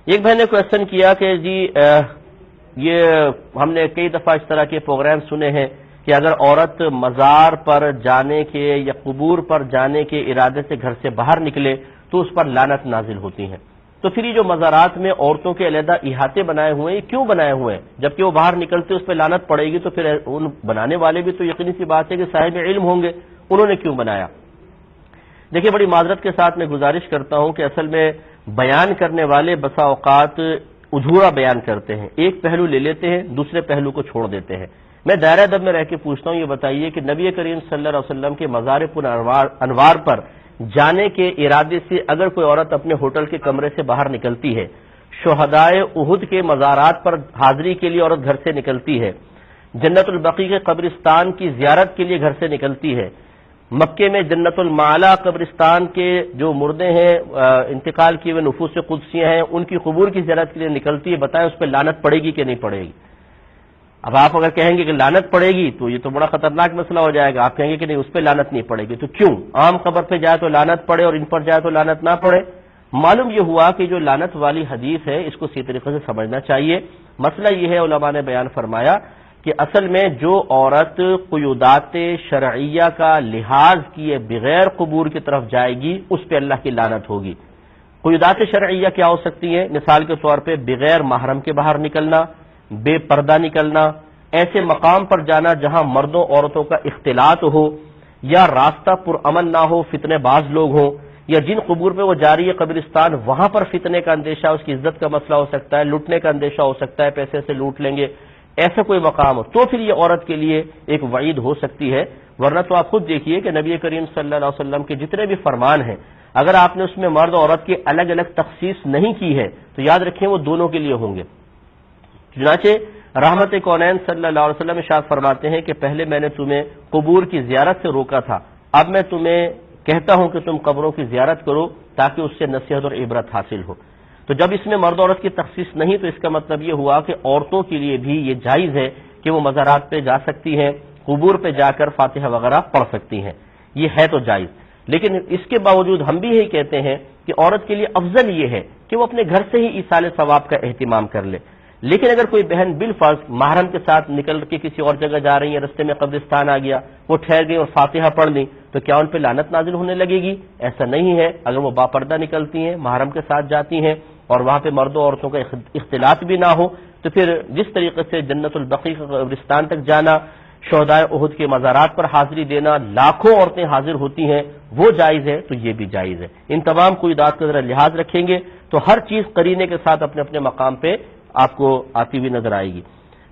ایک بہن نے کوشچن کیا کہ جی یہ ہم نے کئی دفعہ اس طرح کے پروگرام سنے ہیں کہ اگر عورت مزار پر جانے کے یا قبور پر جانے کے ارادے سے گھر سے باہر نکلے تو اس پر لعنت نازل ہوتی ہیں. تو پھر یہ جو مزارات میں عورتوں کے علیحدہ احاطے بنائے ہوئے ہیں یہ کیوں بنائے ہوئے ہیں؟ جبکہ وہ باہر نکلتے اس پہ لعنت پڑے گی تو پھر ان بنانے والے بھی تو یقینی سی بات ہے کہ صاحب علم ہوں گے، انہوں نے کیوں بنایا؟ دیکھیے بڑی معذرت کے ساتھ میں گزارش کرتا ہوں کہ اصل میں بیان کرنے والے بسا اوقات ادھورا بیان کرتے ہیں، ایک پہلو لے لیتے ہیں دوسرے پہلو کو چھوڑ دیتے ہیں. میں دائرہ ادب میں رہ کے پوچھتا ہوں، یہ بتائیے کہ نبی کریم صلی اللہ علیہ وسلم کے مزار پر انوار پر جانے کے ارادے سے اگر کوئی عورت اپنے ہوٹل کے کمرے سے باہر نکلتی ہے، شہدائے احد کے مزارات پر حاضری کے لیے عورت گھر سے نکلتی ہے، جنت البقیع کے قبرستان کی زیارت کے لیے گھر سے نکلتی ہے، مکے میں جنت المعلا قبرستان کے جو مردے ہیں انتقال کیے ہوئے نفوس قدسیاں ہیں ان کی قبور کی زیارت کے لیے نکلتی ہے، بتائیں اس پہ لعنت پڑے گی کہ نہیں پڑے گی؟ اب آپ اگر کہیں گے کہ لعنت پڑے گی تو یہ تو بڑا خطرناک مسئلہ ہو جائے گا. آپ کہیں گے کہ نہیں اس پہ لعنت نہیں پڑے گی، تو کیوں عام قبر پہ جائے تو لعنت پڑے اور ان پر جائے تو لعنت نہ پڑے؟ معلوم یہ ہوا کہ جو لعنت والی حدیث ہے اس کو اسی طریقے سے سمجھنا چاہیے. مسئلہ یہ ہے، علماء نے بیان فرمایا کہ اصل میں جو عورت قیودات شرعیہ کا لحاظ کیے بغیر قبور کی طرف جائے گی اس پہ اللہ کی لعنت ہوگی. قیودات شرعیہ کیا ہو سکتی ہیں؟ مثال کے طور پہ بغیر محرم کے باہر نکلنا، بے پردہ نکلنا، ایسے مقام پر جانا جہاں مردوں عورتوں کا اختلاط ہو، یا راستہ پرامن نہ ہو، فتنے باز لوگ ہوں، یا جن قبور پہ وہ جاری ہے قبرستان وہاں پر فتنے کا اندیشہ، اس کی عزت کا مسئلہ ہو سکتا ہے، لوٹنے کا اندیشہ ہو سکتا ہے، پیسے سے لوٹ لیں گے، ایسا کوئی مقام ہو تو پھر یہ عورت کے لیے ایک وعید ہو سکتی ہے. ورنہ تو آپ خود دیکھیے کہ نبی کریم صلی اللہ علیہ وسلم کے جتنے بھی فرمان ہیں اگر آپ نے اس میں مرد عورت کی الگ الگ تخصیص نہیں کی ہے تو یاد رکھیں وہ دونوں کے لیے ہوں گے. چنانچہ رحمت کونین صلی اللہ علیہ وسلم ارشاد فرماتے ہیں کہ پہلے میں نے تمہیں قبور کی زیارت سے روکا تھا، اب میں تمہیں کہتا ہوں کہ تم قبروں کی زیارت کرو تاکہ اس سے نصیحت اور عبرت حاصل ہو. تو جب اس میں مرد عورت کی تخصیص نہیں تو اس کا مطلب یہ ہوا کہ عورتوں کے لیے بھی یہ جائز ہے کہ وہ مزارات پہ جا سکتی ہیں، قبور پہ جا کر فاتحہ وغیرہ پڑھ سکتی ہیں، یہ ہے تو جائز. لیکن اس کے باوجود ہم بھی یہی کہتے ہیں کہ عورت کے لیے افضل یہ ہے کہ وہ اپنے گھر سے ہی ایصال ثواب کا اہتمام کر لے. لیکن اگر کوئی بہن بالفرض محرم کے ساتھ نکل کے کسی اور جگہ جا رہی ہے، رستے میں قبرستان آ گیا، وہ ٹھہر گئی اور فاتحہ پڑھ لی تو کیا ان پہ لعنت نازل ہونے لگے گی؟ ایسا نہیں ہے. اگر وہ باپردہ نکلتی ہیں، محرم کے ساتھ جاتی ہیں اور وہاں پہ مردوں عورتوں کا اختلاط بھی نہ ہو تو پھر جس طریقے سے جنت البقیع قبرستان تک جانا، شہدائے احد کے مزارات پر حاضری دینا، لاکھوں عورتیں حاضر ہوتی ہیں، وہ جائز ہے تو یہ بھی جائز ہے. ان تمام قیودات کا ذرا لحاظ رکھیں گے تو ہر چیز قرینے کے ساتھ اپنے اپنے مقام پہ آپ کو آتی ہوئی نظر آئے گی.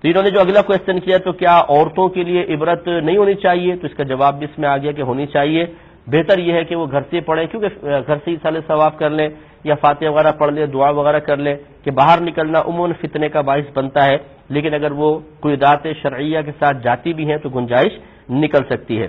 تو انہوں نے جو اگلا کوشچن کیا تو کیا عورتوں کے لیے عبرت نہیں ہونی چاہیے، تو اس کا جواب بھی اس میں آ گیا کہ ہونی چاہیے. بہتر یہ ہے کہ وہ گھر سے پڑھیں، کیونکہ گھر سے ہی ایصال ثواب کر لیں یا فاتحہ وغیرہ پڑھ لیں، دعا وغیرہ کر لیں. کہ باہر نکلنا عموماً فتنے کا باعث بنتا ہے، لیکن اگر وہ قیودات شرعیہ کے ساتھ جاتی بھی ہیں تو گنجائش نکل سکتی ہے.